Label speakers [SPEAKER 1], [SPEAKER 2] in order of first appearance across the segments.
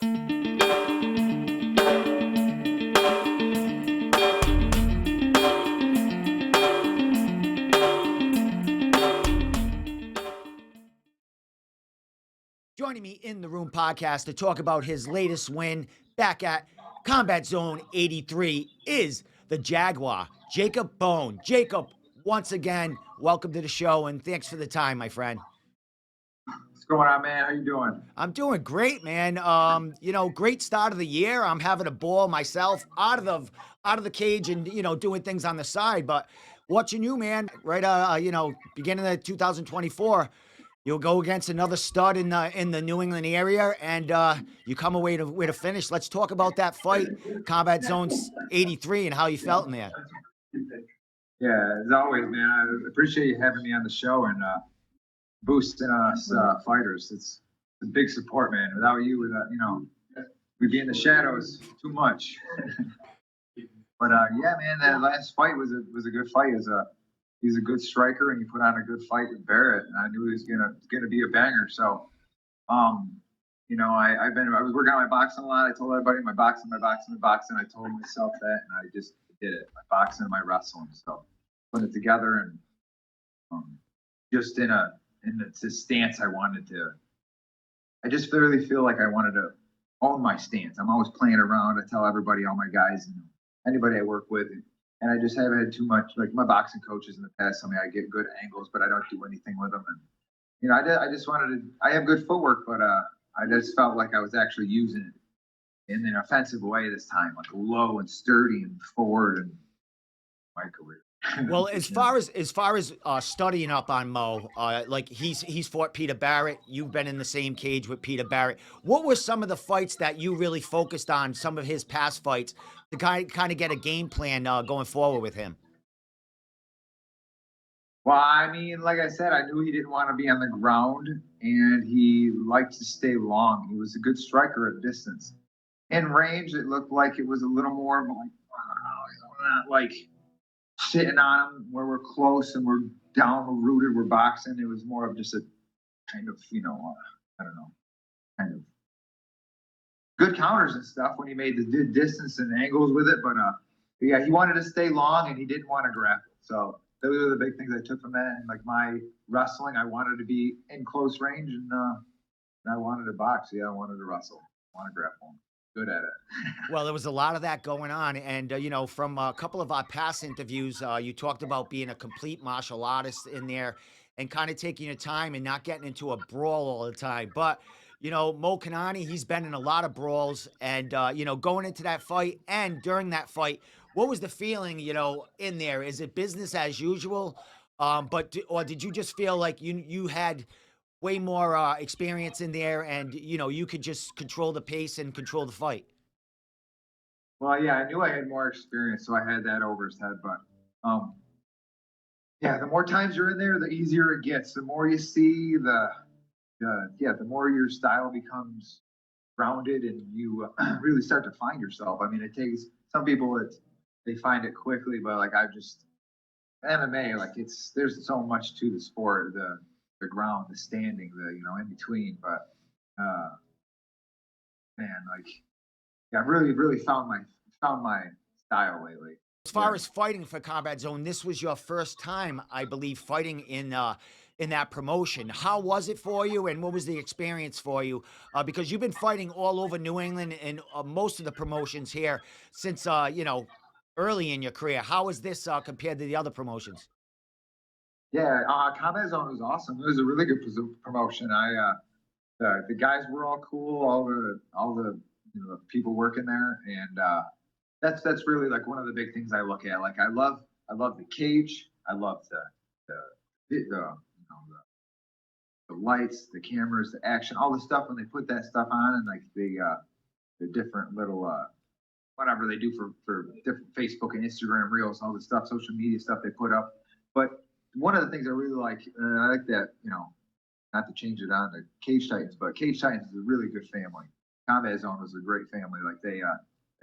[SPEAKER 1] Joining me in the room podcast to talk about his latest win back at Combat Zone 83 is the Jaguar, Jacob Bohn. Jacob, once again, welcome to the show and thanks for the time, my friend.
[SPEAKER 2] What's going on, man? How you doing?
[SPEAKER 1] I'm doing great, man. Great start of the year. I'm having a ball myself out of the cage and doing things on the side. But watching you, man, right? Beginning of 2024. You'll go against another stud in the New England area, and you come away with a finish. Let's talk about that fight, Combat Zone 83, and how you felt in there.
[SPEAKER 2] Yeah, as always, man. I appreciate you having me on the show and boosting us fighters. It's a big support, man. Without you, we'd be in the shadows too much. But yeah, man, that last fight was a good fight. He's a good striker, and he put on a good fight with Barrett, and I knew he was gonna be a banger. So, I was working on my boxing a lot. I told everybody my boxing. I told myself that, and I just did it. My boxing and my wrestling. So, put it together, and just in the stance I wanted to. I just really feel like I wanted to own my stance. I'm always playing around. I tell everybody, all my guys, and anybody I work with. And I just haven't had too much, like my boxing coaches in the past. I mean, I get good angles, but I don't do anything with them. And, I just wanted to, I have good footwork, but I just felt like I was actually using it in an offensive way this time, like low and sturdy and forward in my career.
[SPEAKER 1] Well, as far as studying up on Mo, like he's fought Peter Barrett. You've been in the same cage with Peter Barrett. What were some of the fights that you really focused on? Some of his past fights to kind of get a game plan going forward with him.
[SPEAKER 2] Well, I mean, like I said, I knew he didn't want to be on the ground, and he liked to stay long. He was a good striker at distance. In range, it looked like it was a little more of not like sitting on him where we're close and we're down, we're rooted, we're boxing. It was more of just a kind of, I don't know, kind of good counters and stuff when he made the distance and angles with it. But yeah, he wanted to stay long and he didn't want to grapple. So those are the big things I took from that. And like my wrestling, I wanted to be in close range and I wanted to box. Yeah, I wanted to wrestle, I want to grapple. Good at it.
[SPEAKER 1] Well, there was a lot of that going on. And, from a couple of our past interviews, you talked about being a complete martial artist in there and kind of taking your time and not getting into a brawl all the time. But, Mo Kanani, he's been in a lot of brawls and, going into that fight and during that fight, what was the feeling, in there? Is it business as usual? Or did you just feel like you had way more experience in there and you could just control the pace and control the fight?
[SPEAKER 2] Well, yeah, I knew I had more experience, so I had that over his head. But yeah, the more times you're in there, the easier it gets. The more you see, the more your style becomes grounded, and you really start to find yourself. I mean, it takes some people they find it quickly, but like I just MMA, like there's so much to the sport, the ground, the standing, in between. But man, like yeah, I've really found my style lately.
[SPEAKER 1] As far as fighting for Combat Zone, this was your first time, I believe, fighting in that promotion. How was it for you, and what was the experience for you? Because you've been fighting all over New England and most of the promotions here since early in your career. How is this compared to the other promotions?
[SPEAKER 2] Yeah, Combat Zone was awesome. It was a really good promotion. The guys were all cool, all the people working there, and that's really like one of the big things I look at. Like I love the cage. I love the lights, the cameras, the action, all the stuff when they put that stuff on, and like the different little whatever they do for different Facebook and Instagram reels, all the stuff, social media stuff they put up. But one of the things I really like, I like that, not to change it on to Cage Titans, but Cage Titans is a really good family. Combat Zone was a great family. Like they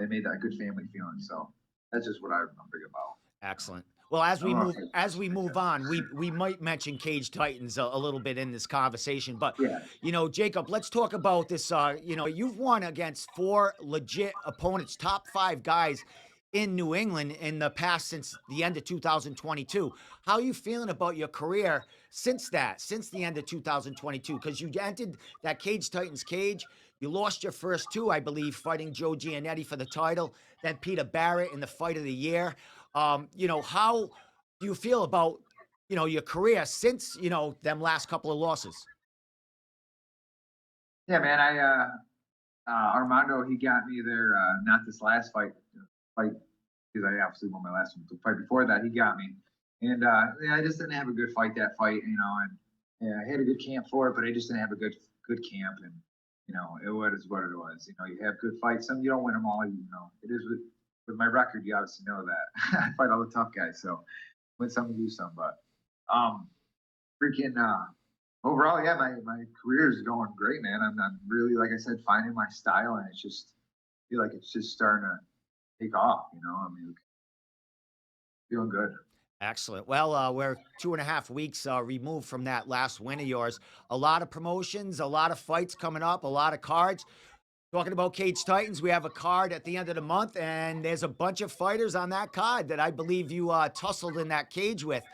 [SPEAKER 2] made that good family feeling. So that's just what I'm big about.
[SPEAKER 1] Excellent. Well,
[SPEAKER 2] Oh,
[SPEAKER 1] as we move on, we might mention Cage Titans a little bit in this conversation, but
[SPEAKER 2] yeah,
[SPEAKER 1] Jacob, let's talk about this. You've won against four legit opponents, top five guys in New England in the past since the end of 2022. How are you feeling about your career since the end of 2022? Because you entered that Cage Titans cage. You lost your first two, I believe, fighting Joe Giannetti for the title, then Peter Barrett in the fight of the year. How do you feel about, your career since, them last couple of losses?
[SPEAKER 2] yeah, man. Armando, he got me there. Not this last fight because I obviously won my last one. The fight before that, he got me, and yeah, I just didn't have a good fight that fight, and yeah, I had a good camp for it, but I just didn't have a good camp, and it was what it was. You have good fights, some you don't win them all. It is with my record, you obviously know that I fight all the tough guys, so win some, lose some, but um, freaking overall, yeah, my career is going great, man. I'm really, like I said, finding my style, and it's just I feel like it's just starting to take off. I mean, feeling good.
[SPEAKER 1] Excellent. Well, we're 2.5 weeks removed from that last win of yours. A lot of promotions, a lot of fights coming up, a lot of cards. Talking about Cage Titans, we have a card at the end of the month, and there's a bunch of fighters on that card that I believe you tussled in that cage with.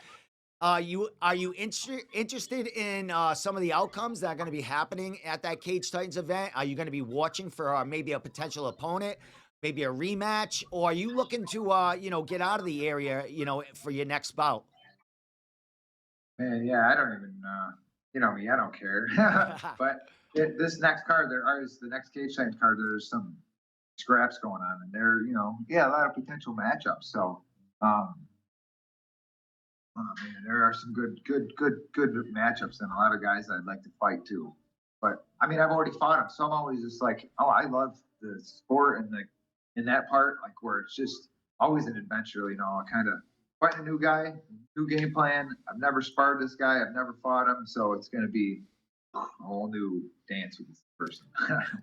[SPEAKER 1] Interested in some of the outcomes that are going to be happening at that Cage Titans event? Are you going to be watching for maybe a potential opponent, maybe a rematch, or are you looking to get out of the area for your next bout?
[SPEAKER 2] Man, yeah, I don't even, me, I don't care. But this next card, there is the next cage science card. There's some scraps going on, and there, yeah, a lot of potential matchups. So, um, oh man, there are some good matchups, and a lot of guys I'd like to fight too. But I mean, I've already fought them, so I'm always just like, oh, I love the sport and in that part, like where it's just always an adventure. Kind of fighting a new guy, new game plan. I've never sparred this guy. I've never fought him, so it's going to be a whole new dance with this person.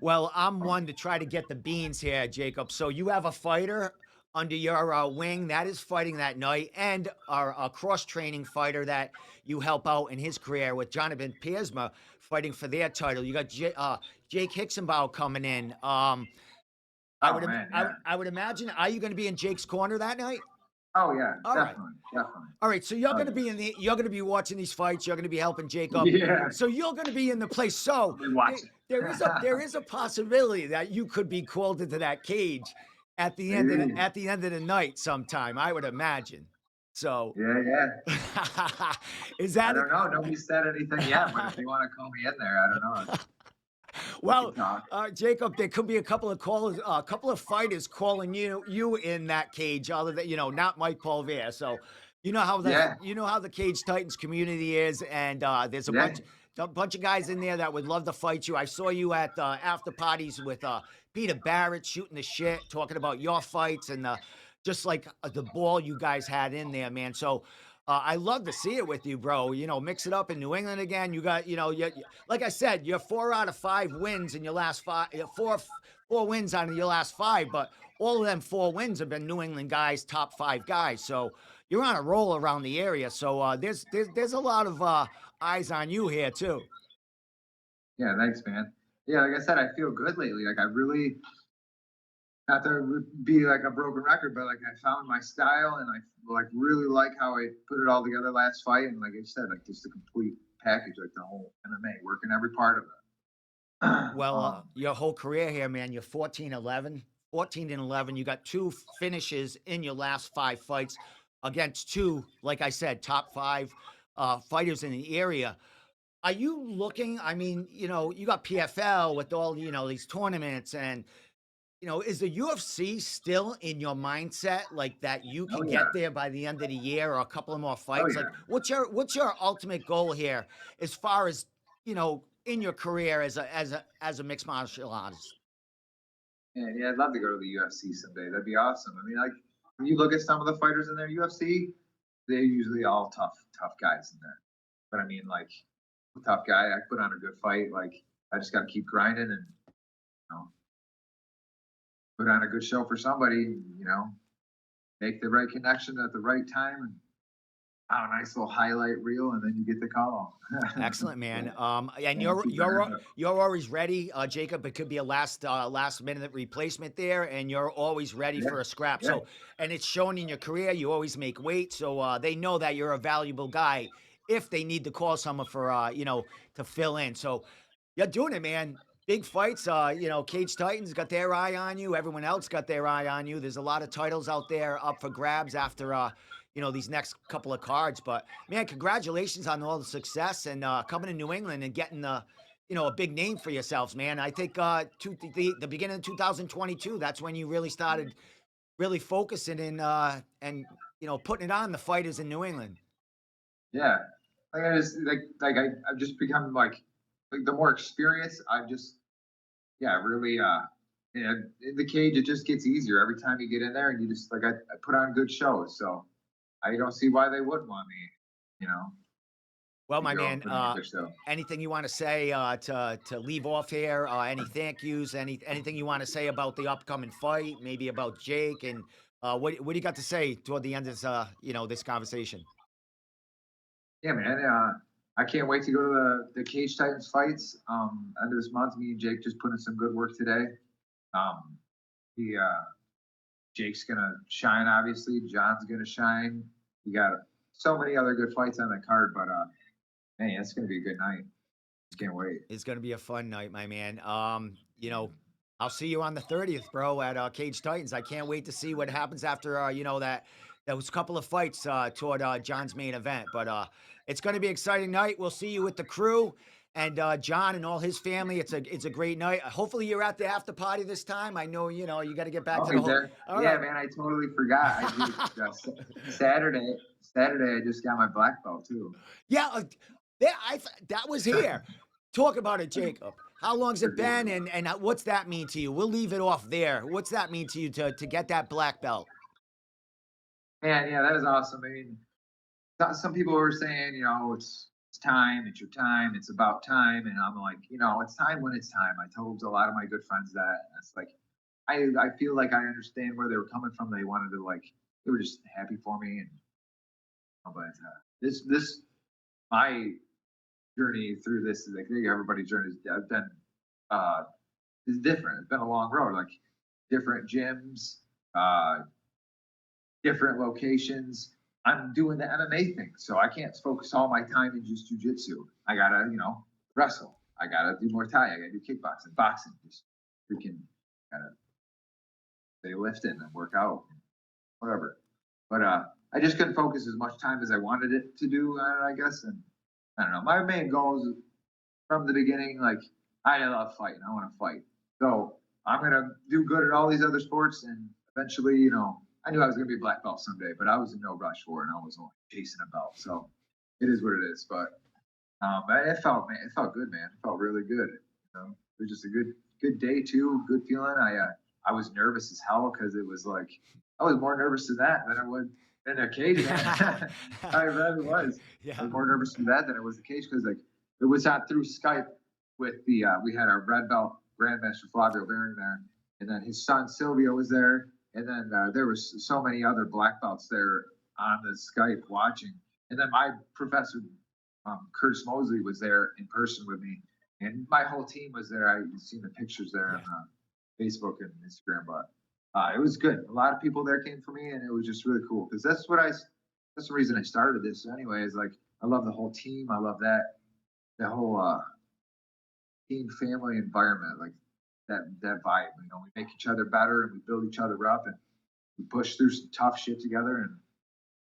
[SPEAKER 1] Well, I'm one to try to get the beans here, Jacob. So you have a fighter under your wing that is fighting that night, and a cross training fighter that you help out in his career with Jonathan Piersma fighting for their title. You got Jake Hicksenbauer coming in.
[SPEAKER 2] Oh man, yeah.
[SPEAKER 1] I would imagine. Are you going to be in Jake's corner that night?
[SPEAKER 2] Oh yeah,
[SPEAKER 1] All right.
[SPEAKER 2] definitely, definitely.
[SPEAKER 1] All right, so
[SPEAKER 2] Oh
[SPEAKER 1] you're gonna be watching these fights. You're gonna be helping Jacob.
[SPEAKER 2] yeah.
[SPEAKER 1] So you're gonna be in the place. So
[SPEAKER 2] I'll be watching.
[SPEAKER 1] there is a possibility that you could be called into that cage at the end of
[SPEAKER 2] Maybe.
[SPEAKER 1] at the end of the night sometime. I would imagine. So
[SPEAKER 2] Yeah, yeah.
[SPEAKER 1] is
[SPEAKER 2] I
[SPEAKER 1] that
[SPEAKER 2] don't know. Nobody said anything yet, but if they want to call me in there, I don't know. We can
[SPEAKER 1] well,
[SPEAKER 2] talk.
[SPEAKER 1] Jacob? There could be a couple of callers, a couple of fighters calling you in that cage, other than not Mike Polvere. So
[SPEAKER 2] Yeah,
[SPEAKER 1] you know how the Cage Titans community is, and there's
[SPEAKER 2] yeah,
[SPEAKER 1] a bunch of guys in there that would love to fight you. I saw you at after parties with Peter Barrett shooting the shit, talking about your fights and just like the ball you guys had in there, man. So I love to see it with you, bro. Mix it up in New England again. You got, like I said, you're 4 out of 5 wins in your last five, four wins out of your last five, but all of them 4 wins have been New England guys, top 5 guys. So you're on a roll around the area. So there's a lot of eyes on you here too.
[SPEAKER 2] yeah. Thanks, man. Yeah, like I said, I feel good lately. Like I really, not to be like a broken record, but like I found my style, and I like really like how I put it all together last fight. And like I said, like just a complete package, like the whole MMA, working every part of it.
[SPEAKER 1] Well, your whole career here, man, you're 14-11, 14-11. You got 2 finishes in your last 5 fights against two, like I said, top 5 fighters in the area. Are you looking? I mean, you got PFL with all these tournaments, and is the UFC still in your mindset like that? You
[SPEAKER 2] Oh
[SPEAKER 1] can
[SPEAKER 2] yeah,
[SPEAKER 1] get there by the end of the year or a couple of more
[SPEAKER 2] oh
[SPEAKER 1] fights. Like,
[SPEAKER 2] yeah.
[SPEAKER 1] what's your ultimate goal here, as far as in your career as a mixed martial artist?
[SPEAKER 2] Yeah, I'd love to go to the UFC someday. That'd be awesome. I mean, like when you look at some of the fighters in their UFC, they're usually all tough guys in there. But I mean, like a tough guy, I put on a good fight. Like I just got to keep grinding and know put on a good show for somebody. Make the right connection at the right time, and Oh, nice little highlight reel, and then you get the call.
[SPEAKER 1] Excellent, man. And
[SPEAKER 2] Yeah, keep learning.
[SPEAKER 1] you're always ready, Jacob. It could be a last minute replacement there, and you're always ready
[SPEAKER 2] Yeah,
[SPEAKER 1] for a scrap.
[SPEAKER 2] yeah,
[SPEAKER 1] So, and it's shown in your career. You always make weight, so they know that you're a valuable guy if they need to call someone for to fill in. So, you're doing it, man. Big fights. Cage Titans got their eye on you. Everyone else got their eye on you. There's a lot of titles out there up for grabs after these next couple of cards. But man, congratulations on all the success and coming to New England and getting a big name for yourselves, man. I think the beginning of 2022, that's when you really started really focusing and putting it on the fighters in New England.
[SPEAKER 2] yeah. Like I just I've just become like the more experience I've just yeah really yeah, in the cage it just gets easier every time you get in there and you just I put on good shows, so I don't see why they wouldn't want me, you know,
[SPEAKER 1] Well,
[SPEAKER 2] to
[SPEAKER 1] my
[SPEAKER 2] go and
[SPEAKER 1] man,
[SPEAKER 2] put on a good show.
[SPEAKER 1] anything you want to say to leave off here? Any thank yous? Anything you want to say about the upcoming fight? Maybe about Jake and what do you got to say toward the end of this this conversation?
[SPEAKER 2] Yeah, man. I can't wait to go to the Cage Titans fights. End of this month, me and Jake just put in some good work today. Um, he Jake's gonna shine, obviously. John's gonna shine. We got so many other good fights on the card, but man, it's gonna be a good night. Just can't wait.
[SPEAKER 1] It's gonna be a fun night, my man. I'll see you on the 30th, bro, at Cage Titans. I can't wait to see what happens after that was a couple of fights toward John's main event. But it's gonna be an exciting night. We'll see you with the crew and John and all his family. It's a great night. Hopefully you're at the after party this time. I know you got to get back
[SPEAKER 2] Oh,
[SPEAKER 1] to the
[SPEAKER 2] he's
[SPEAKER 1] whole.
[SPEAKER 2] there.
[SPEAKER 1] All
[SPEAKER 2] Yeah,
[SPEAKER 1] right.
[SPEAKER 2] man. I totally forgot. I just Saturday. Saturday, I just got my black belt too.
[SPEAKER 1] Yeah, that was here. Talk about it, Jacob. How long's it been, and what's that mean to you? We'll leave it off there. What's that mean to you to get that black belt?
[SPEAKER 2] Man, yeah, that is awesome. I mean, some people were saying, it's time, it's your time, it's about time, and I'm like, it's time when it's time. I told a lot of my good friends that. And it's like, I feel like I understand where they were coming from. They wanted to they were just happy for me, and but this my journey through this is like I think everybody's journey has been uh is different. It's been a long road, like different gyms, uh different locations. I'm doing the MMA thing, so I can't focus all my time in just jujitsu. I gotta, wrestle. I gotta do Muay Thai. I gotta do kickboxing, boxing. Just freaking gotta stay lifting and work out, whatever. But I just couldn't focus as much time as I wanted it to do. I guess, and I don't know. My main goal is from the beginning, like I love fighting. I want to fight. So I'm gonna do good at all these other sports, and eventually, I knew I was gonna be a black belt someday, but I was in no rush for it, and I was only chasing a belt. So it is what it is. But it felt, man, it felt good, man. It felt really good. It was just a good day too. Good feeling. I was nervous as hell because it was like I was more nervous to that than I would in a cage. I really was. I
[SPEAKER 1] Yeah.
[SPEAKER 2] was more nervous to that than it was the cage because like it was out through Skype with the we had our red belt grandmaster Flavio Bearing there, and then his son Silvio was there, and then there was so many other black belts there on the Skype watching, and then my professor Curtis Mosley was there in person with me, and my whole team was there. I've seen the pictures there on
[SPEAKER 1] Yeah.
[SPEAKER 2] Facebook and Instagram, but it was good. A lot of people there came for me, and it was just really cool because that's the reason I started this anyway. Is like I love the whole team. I love that whole team family environment, like that vibe. We make each other better and we build each other up and we push through some tough shit together,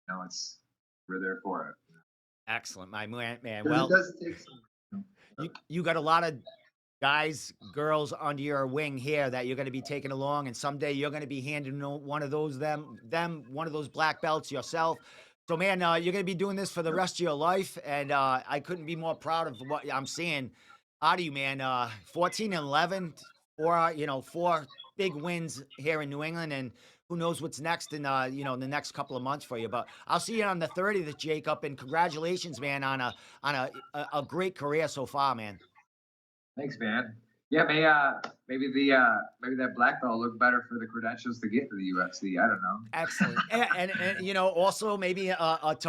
[SPEAKER 2] and it's we're there for it.
[SPEAKER 1] Excellent, my man.
[SPEAKER 2] Because it
[SPEAKER 1] Well,
[SPEAKER 2] does take some.
[SPEAKER 1] you got a lot of guys, girls under your wing here that you're going to be taking along, and someday you're going to be handing one of those them one of those black belts yourself. So, man, you're going to be doing this for the rest of your life, and I couldn't be more proud of what I'm seeing out of you, man. 14 and 11, four big wins here in New England, and who knows what's next in the next couple of months for you. But I'll see you on the 30th, Jacob, and congratulations, man, on a great career so far, man.
[SPEAKER 2] Thanks, man. Yeah, maybe that black belt look better for the credentials to get to the UFC. I don't know.
[SPEAKER 1] Excellent. And you know, also maybe a belt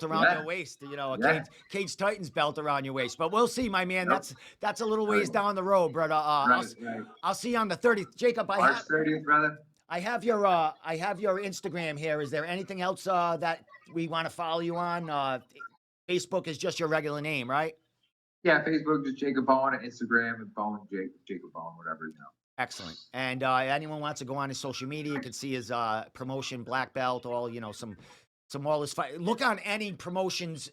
[SPEAKER 1] around your
[SPEAKER 2] Yeah,
[SPEAKER 1] waist, you know, a
[SPEAKER 2] yeah.
[SPEAKER 1] Cage Titans belt around your waist. But we'll see, my man.
[SPEAKER 2] Yep.
[SPEAKER 1] That's a little ways
[SPEAKER 2] Right,
[SPEAKER 1] down the road, brother.
[SPEAKER 2] right, right.
[SPEAKER 1] I'll see you on the 30th. Jacob,
[SPEAKER 2] March 30th, brother.
[SPEAKER 1] I have your Instagram here. Is there anything else that we want to follow you on? Facebook is just your regular name, right?
[SPEAKER 2] Yeah, Facebook, just Jacob Bohn, and Instagram, and Bohn, Jacob Bohn, whatever, you know.
[SPEAKER 1] Excellent. And anyone wants to go on his social media, you can see his promotion, black belt, all you know, some all his fight. Look on any promotions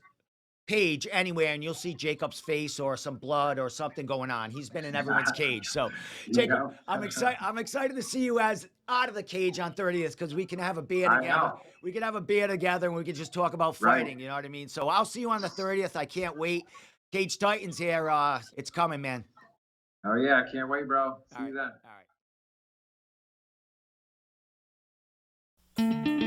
[SPEAKER 1] page anywhere, and you'll see Jacob's face or some blood or something going on. He's been in everyone's cage. So,
[SPEAKER 2] You
[SPEAKER 1] Jacob,
[SPEAKER 2] know?
[SPEAKER 1] I'm excited. I'm excited to see you as out of the cage on 30th because we can have a beer
[SPEAKER 2] I
[SPEAKER 1] together.
[SPEAKER 2] know.
[SPEAKER 1] We can have a beer together, and we can just talk about
[SPEAKER 2] Right.
[SPEAKER 1] fighting. You know what I mean? So I'll see you on the 30th. I can't wait. Cage Titans here. It's coming, man.
[SPEAKER 2] Oh, yeah, I can't wait, bro.
[SPEAKER 1] All
[SPEAKER 2] See you
[SPEAKER 1] right.
[SPEAKER 2] then.
[SPEAKER 1] All right.